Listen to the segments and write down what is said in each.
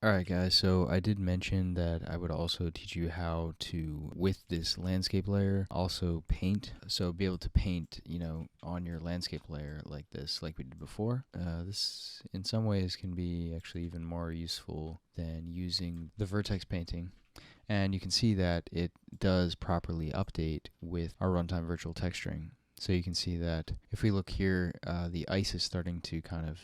Alright guys, so I did mention that I would also teach you how to, with this landscape layer, also paint. So be able to paint, on your landscape layer like this, like we did before. This, in some ways, can be actually even more useful than using the vertex painting. And you can see that it does properly update with our runtime virtual texturing. So you can see that if we look here, the ice is starting to kind of,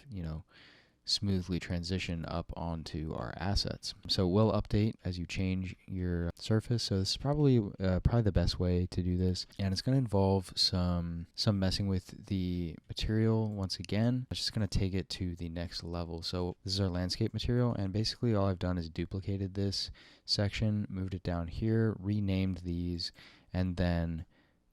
smoothly transition up onto our assets. So we'll update as you change your surface. So this is probably the best way to do this, and it's going to involve some messing with the material once again. It's just going to take it to the next level. So this is our landscape material, and basically all I've done is duplicated this section, moved it down here, renamed these, and then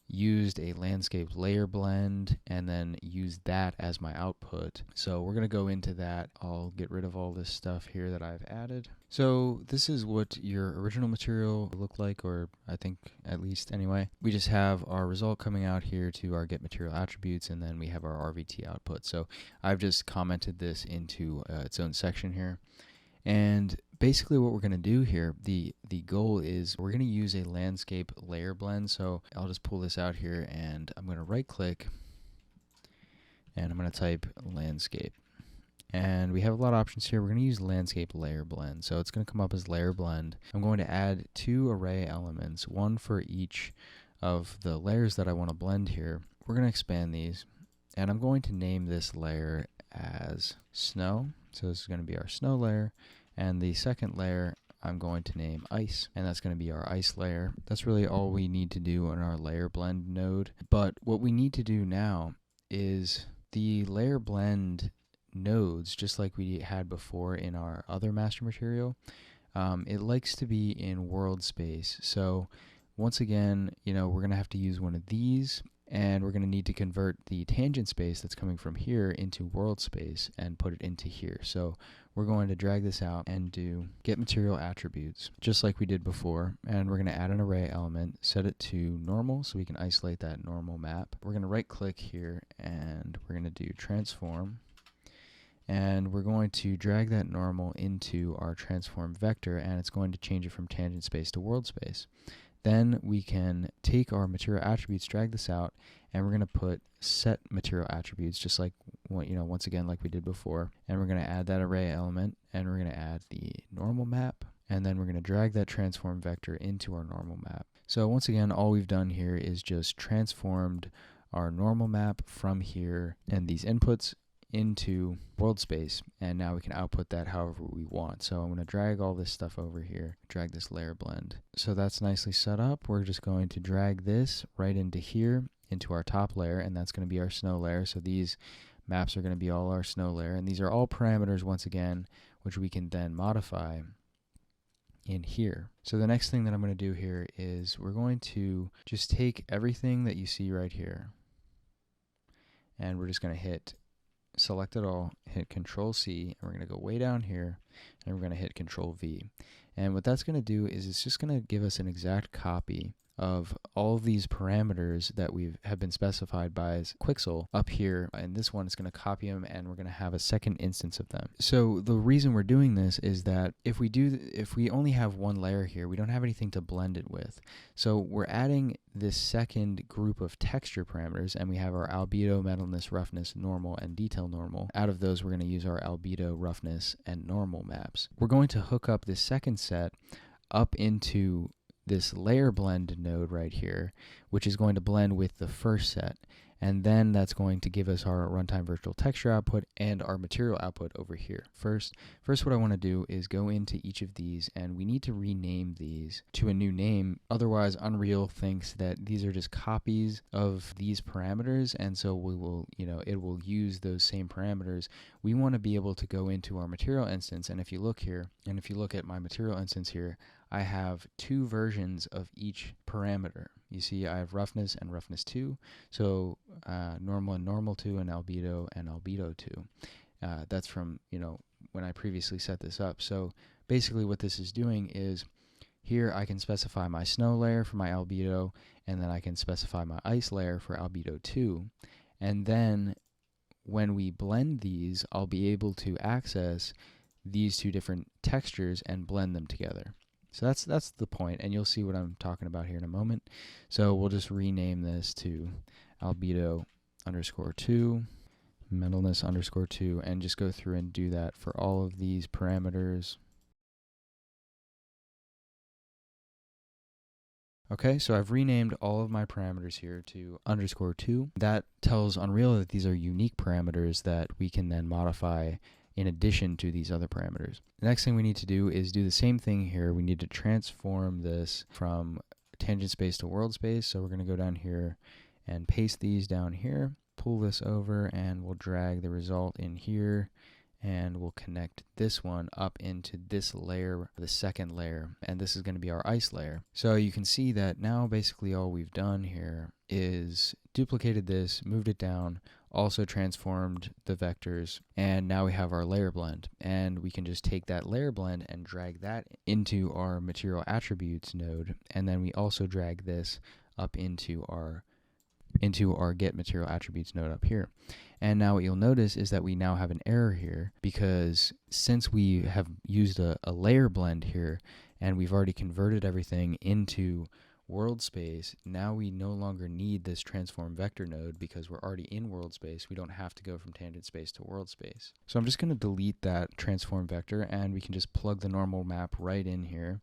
used a landscape layer blend and then used that as my output. So we're going to go into that. I'll get rid of all this stuff here that I've added. So this is what your original material looked like, or I think at least anyway. We just have our result coming out here to our get material attributes, and then we have our RVT output. So I've just commented this into its own section here. And basically what we're going to do here, the goal is we're going to use a landscape layer blend. So I'll just pull this out here, and I'm going to right click, and I'm going to type landscape. And we have a lot of options here. We're going to use landscape layer blend. So it's going to come up as layer blend. I'm going to add 2 array elements, one for each of the layers that I want to blend here. We're going to expand these, and I'm going to name this layer as snow. So this is going to be our snow layer, and the second layer I'm going to name ice, and that's going to be our ice layer. That's really all we need to do in our layer blend node. But what we need to do now is the layer blend nodes, just like we had before in our other master material, it likes to be in world space. So once again, we're going to have to use one of these, and we're going to need to convert the tangent space that's coming from here into world space and put it into here. So we're going to drag this out and do get material attributes, just like we did before. And we're going to add an array element, set it to normal so we can isolate that normal map. We're going to right click here, and we're going to do transform. And we're going to drag that normal into our transform vector, and it's going to change it from tangent space to world space. Then we can take our material attributes, drag this out, and we're going to put set material attributes, just like, once again, like we did before. And we're going to add that array element, and we're going to add the normal map, and then we're going to drag that transform vector into our normal map. So once again, all we've done here is just transformed our normal map from here and these inputs into world space, and now we can output that however we want. So I'm going to drag all this stuff over here, drag this layer blend. So that's nicely set up. We're just going to drag this right into here, into our top layer, and that's going to be our snow layer. So these maps are going to be all our snow layer, and these are all parameters once again, which we can then modify in here. So the next thing that I'm going to do here is we're going to just take everything that you see right here, and we're just going to select it all, hit Control C, and we're going to go way down here, and we're going to hit Control V. And what that's going to do is it's just going to give us an exact copy of all of these parameters that have been specified by Quixel up here, and this one is going to copy them, and we're going to have a second instance of them. So the reason we're doing this is that if we only have one layer here, we don't have anything to blend it with. So we're adding this second group of texture parameters, and we have our albedo, metalness, roughness, normal, and detail normal. Out of those, we're going to use our albedo, roughness, and normal maps. We're going to hook up this second set up into this layer blend node right here, which is going to blend with the first set. And then that's going to give us our runtime virtual texture output and our material output over here. First what I want to do is go into each of these, and we need to rename these to a new name. Otherwise, Unreal thinks that these are just copies of these parameters, and so we will, it will use those same parameters. We want to be able to go into our material instance, and if you look here, and if you look at my material instance here, I have 2 versions of each parameter. You see I have roughness and roughness 2, so normal and normal 2, and albedo 2. That's from, when I previously set this up. So basically what this is doing is here I can specify my snow layer for my albedo, and then I can specify my ice layer for albedo 2. And then when we blend these, I'll be able to access these two different textures and blend them together. So that's the point, and you'll see what I'm talking about here in a moment. So we'll just rename this to albedo underscore 2, metalness underscore 2, and just go through and do that for all of these parameters. Okay, so I've renamed all of my parameters here to underscore 2. That tells Unreal that these are unique parameters that we can then modify in addition to these other parameters. The next thing we need to do is do the same thing here. We need to transform this from tangent space to world space. So we're going to go down here and paste these down here, pull this over, and we'll drag the result in here, and we'll connect this one up into this layer, the second layer, and this is going to be our ice layer. So you can see that now basically all we've done here is duplicated this, moved it down, also transformed the vectors, and now we have our layer blend. And we can just take that layer blend and drag that into our material attributes node, and then we also drag this up into our get material attributes node up here. And now what you'll notice is that we now have an error here, because since we have used a layer blend here and we've already converted everything into world space, now we no longer need this transform vector node because we're already in world space. We don't have to go from tangent space to world space. So I'm just going to delete that transform vector, and we can just plug the normal map right in here,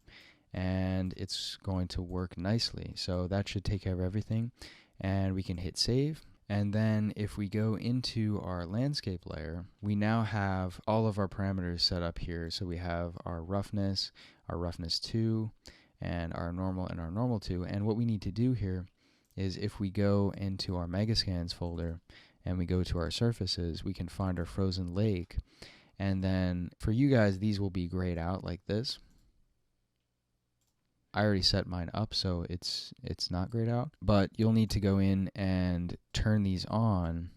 and it's going to work nicely. So that should take care of everything, and we can hit save. And then if we go into our landscape layer, we now have all of our parameters set up here. So we have our roughness 2, and our normal 2. And what we need to do here is, if we go into our Megascans folder and we go to our surfaces, we can find our frozen lake. And then for you guys, these will be grayed out like this. I already set mine up, so it's not grayed out, but you'll need to go in and turn these on,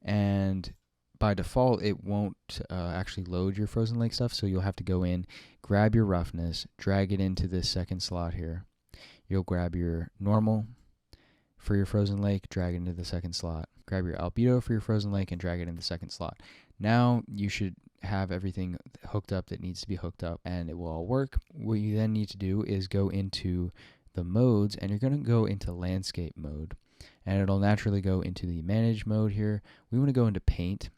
and by default it won't actually load your frozen lake stuff, so you'll have to go in, grab your roughness, drag it into this second slot here. You'll grab your normal for your frozen lake, drag it into the second slot. Grab your albedo for your frozen lake and drag it in the second slot. Now you should have everything hooked up that needs to be hooked up, and it will all work. What you then need to do is go into the modes, and you're going to go into landscape mode, and it'll naturally go into the manage mode here. We want to go into paint,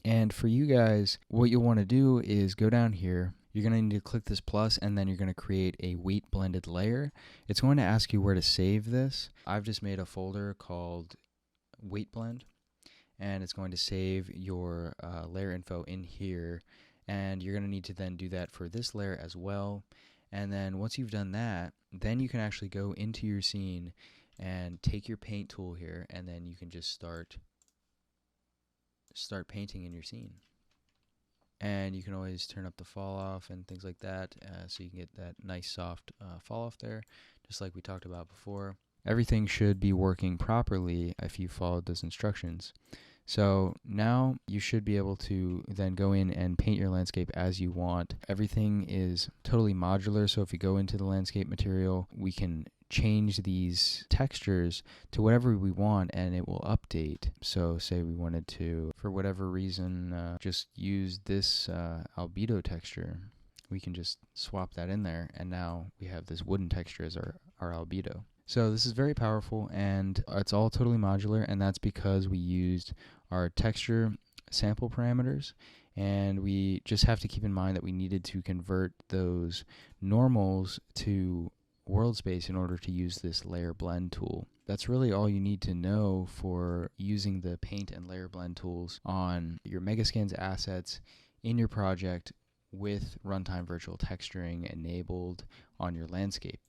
and for you guys, what you'll want to do is go down here. You're going to need to click this plus, and then you're going to create a weight blended layer. It's going to ask you where to save this. I've just made a folder called weight blend, and it's going to save your layer info in here, and you're going to need to then do that for this layer as well. And then once you've done that, then you can actually go into your scene and take your paint tool here, and then you can just start painting in your scene. And you can always turn up the fall off and things like that, so you can get that nice soft fall off there, just like we talked about before. Everything should be working properly if you followed those instructions. So now you should be able to then go in and paint your landscape as you want. Everything is totally modular, so if you go into the landscape material, we can change these textures to whatever we want, and it will update. So say we wanted to, for whatever reason, just use this albedo texture, we can just swap that in there, and now we have this wooden texture as our albedo. So this is very powerful, and it's all totally modular, and that's because we used our texture sample parameters, and we just have to keep in mind that we needed to convert those normals to world space in order to use this layer blend tool. That's really all you need to know for using the paint and layer blend tools on your Megascans assets in your project with runtime virtual texturing enabled on your landscape.